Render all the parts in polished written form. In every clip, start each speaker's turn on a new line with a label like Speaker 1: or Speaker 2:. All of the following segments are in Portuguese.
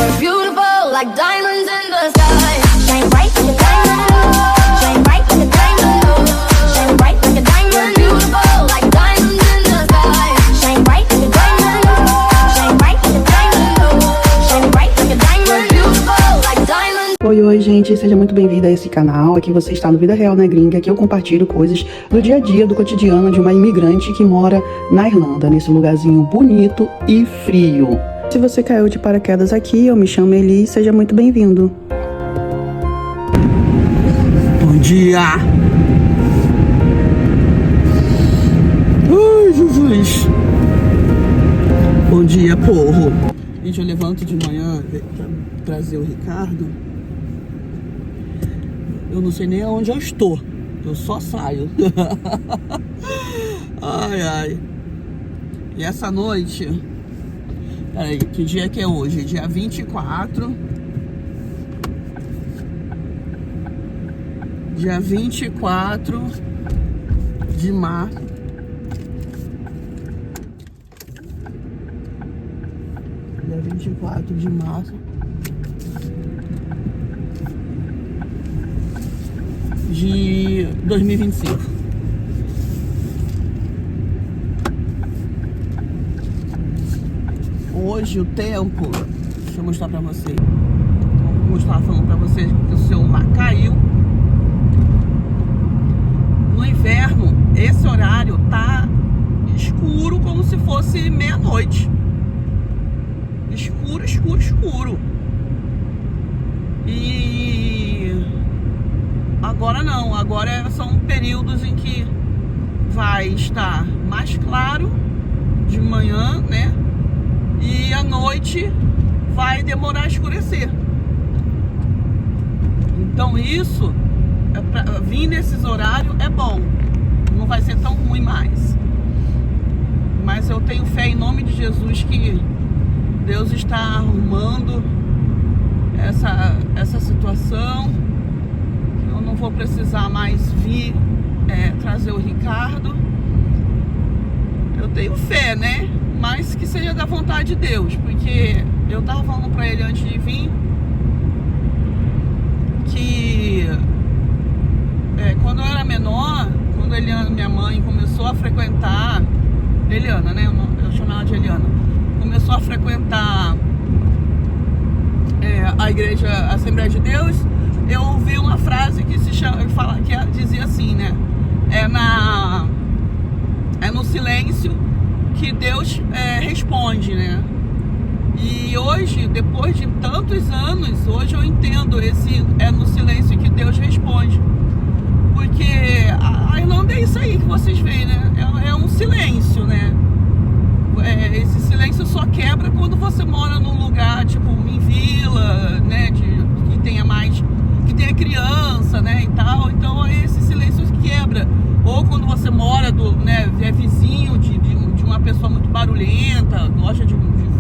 Speaker 1: We're beautiful like diamonds in the sky. Shine bright like a diamond. Shine bright like a diamond. Shine bright like a diamond. We're beautiful like diamonds in the sky. Shine bright like a diamond. Shine bright like a diamond. Shine bright like a diamond. We're beautiful like diamonds.
Speaker 2: Oi, gente, seja muito bem-vindo a esse canal. Aqui você está no Vida Real na Gringa. Aqui eu compartilho coisas do dia a dia, do cotidiano de uma imigrante que mora na Irlanda, nesse lugarzinho bonito e frio. Se você caiu de paraquedas aqui, eu me chamo Eli, seja muito bem-vindo. Bom dia! Ai, Jesus! Bom dia, povo! Gente, eu levanto de manhã pra trazer o Ricardo. Eu não sei nem onde eu estou, eu só saio. Ai, ai. E essa noite... Peraí, que dia que é hoje? Dia 24. Dia 24 de março. Dia 24 de março de 2025. Hoje o tempo, deixa eu mostrar pra vocês. Como eu estava falando pra vocês que o celular caiu. No inverno, esse horário tá escuro como se fosse meia-noite. Escuro, escuro, escuro. E agora não, agora são períodos em que vai estar mais claro de manhã, né? E à noite vai demorar a escurecer. Então isso, vir nesses horários é bom. Não vai ser tão ruim mais. Mas eu tenho fé em nome de Jesus que Deus está arrumando essa situação. Eu não vou precisar mais vir trazer o Ricardo. Eu tenho fé, né? Mas que seja da vontade de Deus, porque eu tava falando pra ele antes de vir que quando eu era menor, quando a Eliana, minha mãe, começou a frequentar, Eliana, né? Eu chamo ela de Eliana, começou a frequentar a igreja Assembleia de Deus, eu ouvi uma frase que que dizia assim, né? É no silêncio que Deus responde, né? E hoje, depois de tantos anos, hoje eu entendo no silêncio que Deus responde. Porque a Irlanda é isso aí que vocês veem, né? É um silêncio, né? Esse silêncio só quebra quando você mora num lugar, tipo, em vila, né? Que tenha criança, né? E tal. Então, esse silêncio quebra. Ou quando você mora, é vizinho de uma pessoa muito barulhenta, gosta de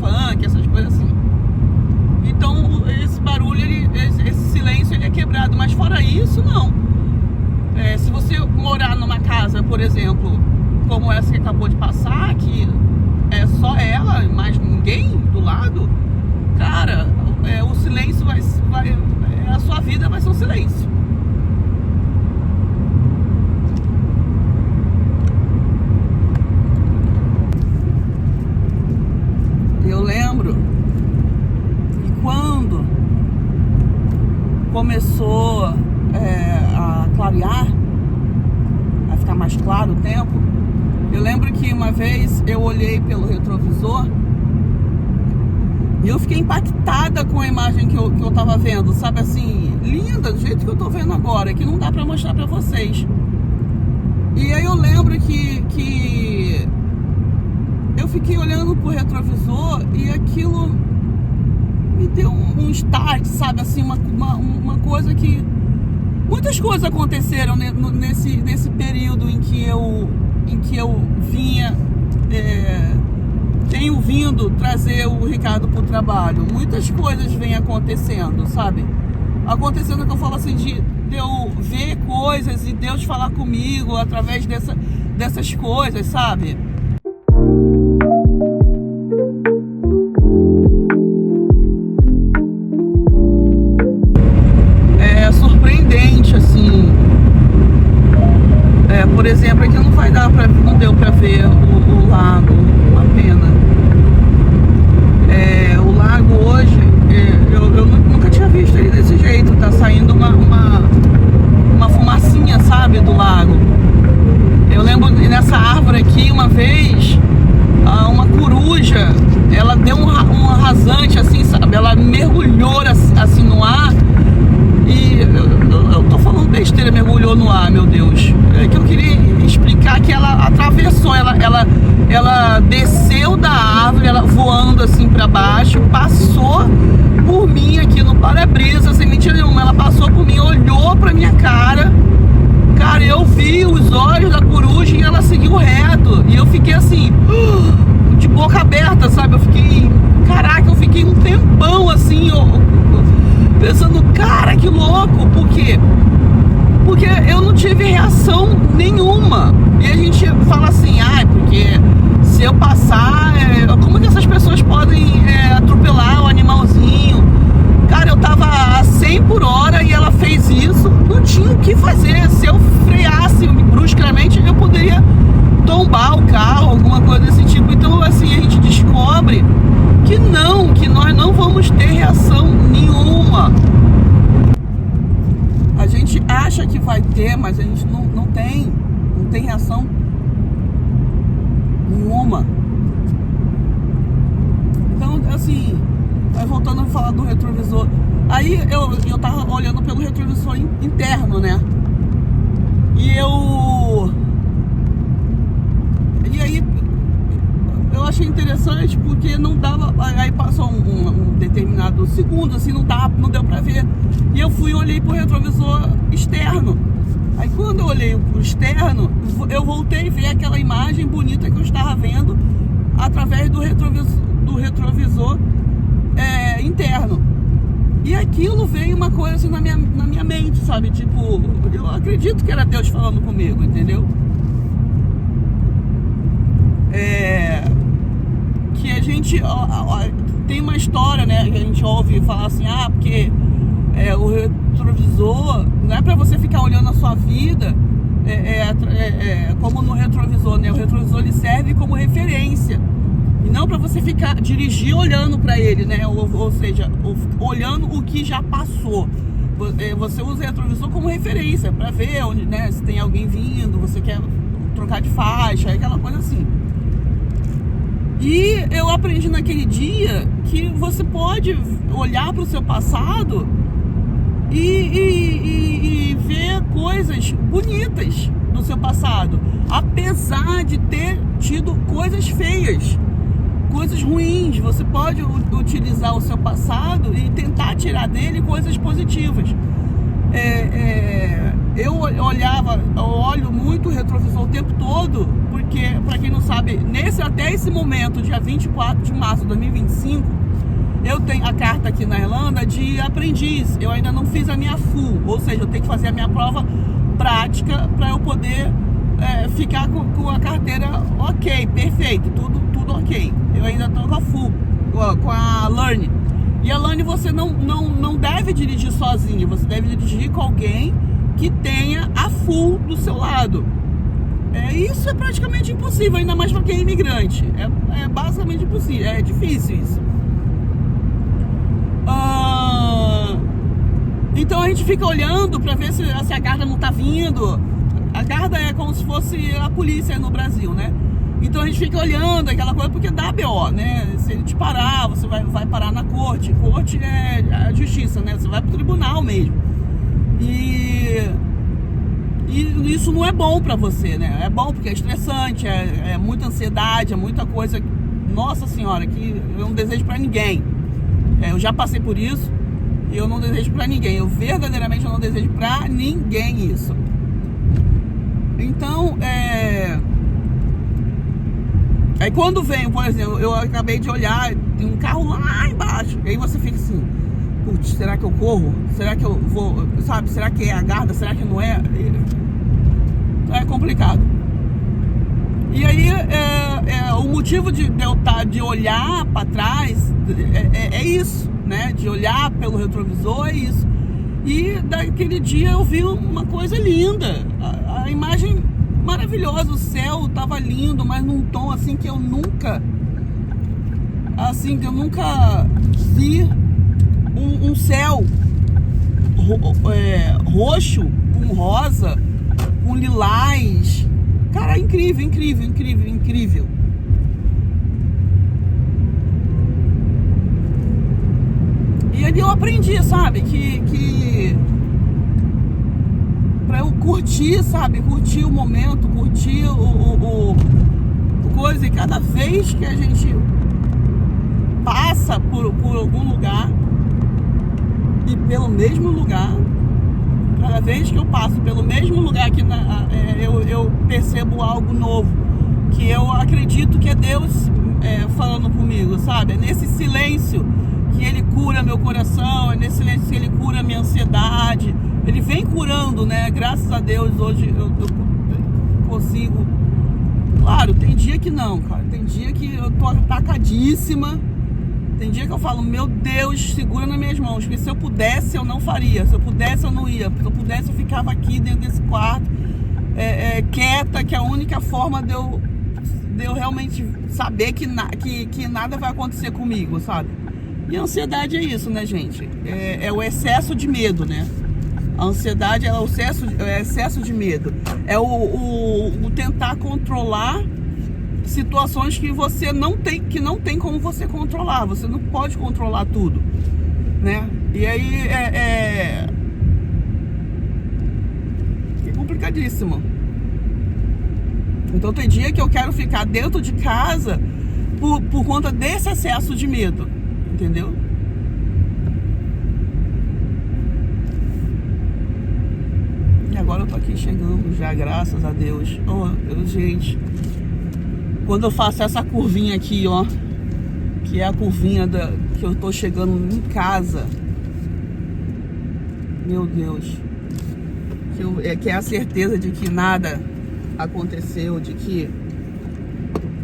Speaker 2: funk, essas coisas assim. Então, esse barulho, esse silêncio, ele é quebrado. Mas fora isso, não. Se você morar numa casa, por exemplo, como essa que acabou de passar, que é só ela, mais ninguém do lado, cara, o silêncio a sua vida vai ser um silêncio. Eu lembro que quando começou a clarear, a ficar mais claro o tempo, eu lembro que uma vez eu olhei pelo retrovisor e eu fiquei impactada com a imagem que eu tava vendo, sabe assim, linda, do jeito que eu tô vendo agora, que não dá pra mostrar pra vocês. E aí eu lembro que eu fiquei olhando pro retrovisor e aquilo me deu um start, sabe, assim, uma coisa que... Muitas coisas aconteceram nesse período em que eu vinha... tenho vindo trazer o Ricardo pro trabalho. Muitas coisas vêm acontecendo, sabe? Acontecendo que eu falo assim, de eu ver coisas e Deus falar comigo através dessas coisas, sabe? Por exemplo, aqui não deu pra ver o lago, uma pena. O lago hoje, eu nunca tinha visto ele desse jeito. Tá saindo uma fumacinha, sabe, do lago. Eu lembro nessa árvore aqui, uma vez, uma coruja, ela deu um rasante, assim, sabe? Ela mergulhou, assim, no ar. E eu tô falando besteira, mergulhou no ar, meu Deus. É que eu queria explicar que ela atravessou, ela desceu da árvore, ela voando assim pra baixo, passou por mim aqui no para-brisa, sem mentira nenhuma. Ela passou por mim, olhou pra minha cara. Cara, eu vi os olhos da coruja e ela seguiu reto. E eu fiquei assim, de boca aberta, sabe? Eu fiquei um tempão assim, pensando, cara, que louco. Por quê? Porque eu não tive reação nenhuma. E a gente fala assim, porque se eu passar, como que essas pessoas podem atropelar o animalzinho? Cara, eu tava a 100 por hora e ela fez isso, não tinha o que fazer. Se eu freasse bruscamente, eu poderia tombar o carro, alguma coisa desse tipo. Então, assim, a gente descobre que nós não vamos ter reação nenhuma. A gente acha que vai ter, mas a gente não tem reação nenhuma. Então, assim, voltando a falar do retrovisor, aí eu tava olhando pelo retrovisor interno, né? E aí eu achei interessante porque não dava, aí passou um determinado segundo, assim, não deu pra ver. E eu olhei pro retrovisor externo. Aí quando eu olhei pro externo, eu voltei a ver aquela imagem bonita que eu estava vendo através do retrovisor interno. E aquilo veio uma coisa assim na minha mente, sabe? Tipo, eu acredito que era Deus falando comigo, entendeu? Que a gente tem uma história, né? Que a gente ouve falar assim, porque o retrovisor não é pra você ficar olhando a sua vida como no retrovisor, né? O retrovisor ele serve como referência. E não para você dirigir olhando para ele, né? Ou seja, olhando o que já passou. Você usa o retrovisor como referência para ver onde, né? Se tem alguém vindo, você quer trocar de faixa, aquela coisa assim. E eu aprendi naquele dia que você pode olhar para o seu passado e ver coisas bonitas do seu passado, apesar de ter tido coisas feias, coisas ruins. Você pode utilizar o seu passado e tentar tirar dele coisas positivas. Eu olho muito o retrovisor o tempo todo, porque, para quem não sabe, até esse momento, dia 24 de março de 2025, eu tenho a carta aqui na Irlanda de aprendiz. Eu ainda não fiz a minha full, ou seja, eu tenho que fazer a minha prova prática para eu poder ficar com a carteira ok, perfeito, tudo ok. Eu ainda estou com a full, com a Learn. E a Learn você não deve dirigir sozinho, você deve dirigir com alguém que tenha a full do seu lado. Isso é praticamente impossível, ainda mais para quem é imigrante. É basicamente impossível, é difícil isso. Então a gente fica olhando para ver se a guarda não tá vindo. A guarda é como se fosse a polícia no Brasil, né? Então a gente fica olhando aquela coisa porque dá BO, né? Se ele te parar, você vai parar na corte. Corte é a justiça, né? Você vai pro tribunal mesmo. E isso não é bom pra você, né? É bom porque é estressante, é muita ansiedade, é muita coisa. Nossa senhora, que eu não desejo pra ninguém. Eu já passei por isso e eu não desejo pra ninguém. Eu verdadeiramente não desejo pra ninguém isso. Então, aí quando vem, por exemplo, eu acabei de olhar, tem um carro lá embaixo. E aí você fica assim, putz, será que eu corro? Será que eu vou, sabe? Será que é a guarda? Será que não é? É complicado. E aí, o motivo de eu de olhar para trás é isso, né? De olhar pelo retrovisor é isso. E daquele dia eu vi uma coisa linda. A imagem maravilhoso, o céu tava lindo, mas num tom assim que eu nunca vi um céu roxo com rosa, com lilás. Cara, incrível, incrível, incrível, incrível. E ali eu aprendi, sabe, que pra eu curtir, sabe, curtir o momento, curtir o coisa. E cada vez que a gente passa por algum lugar, e pelo mesmo lugar, cada vez que eu passo pelo mesmo lugar que eu percebo algo novo, que eu acredito que é Deus falando comigo, sabe? É nesse silêncio que Ele cura meu coração, é nesse silêncio que Ele cura minha ansiedade. Ele vem curando, né? Graças a Deus hoje eu consigo. Claro, tem dia que não, cara. Tem dia que eu tô atacadíssima. Tem dia que eu falo, meu Deus, segura nas minhas mãos, porque se eu pudesse, eu não faria. Se eu pudesse, eu não ia. Se eu pudesse, eu ficava aqui dentro desse quarto, quieta, que é a única forma de eu realmente saber que nada vai acontecer comigo, sabe? E a ansiedade é isso, né, gente? É o excesso de medo, né? A ansiedade é o excesso de medo. É o tentar controlar situações que você não tem como você controlar. Você não pode controlar tudo, né? E aí é complicadíssimo. Então tem dia que eu quero ficar dentro de casa por conta desse excesso de medo, entendeu? E agora eu tô aqui chegando já, graças a Deus. Oh, Deus, gente. Quando eu faço essa curvinha aqui, ó, que é a curvinha que eu tô chegando em casa, meu Deus, que é a certeza de que nada aconteceu, de que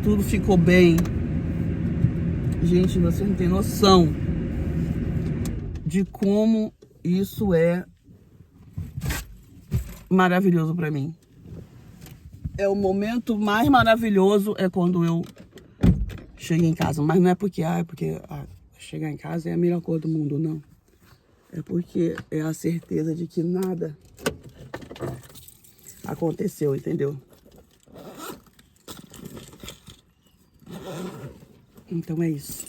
Speaker 2: tudo ficou bem. Gente, você não tem noção de como isso é maravilhoso pra mim. O mais maravilhoso é quando eu chego em casa. Mas não é porque chegar em casa é a melhor coisa do mundo, não. É porque é a certeza de que nada aconteceu, entendeu? Então é isso.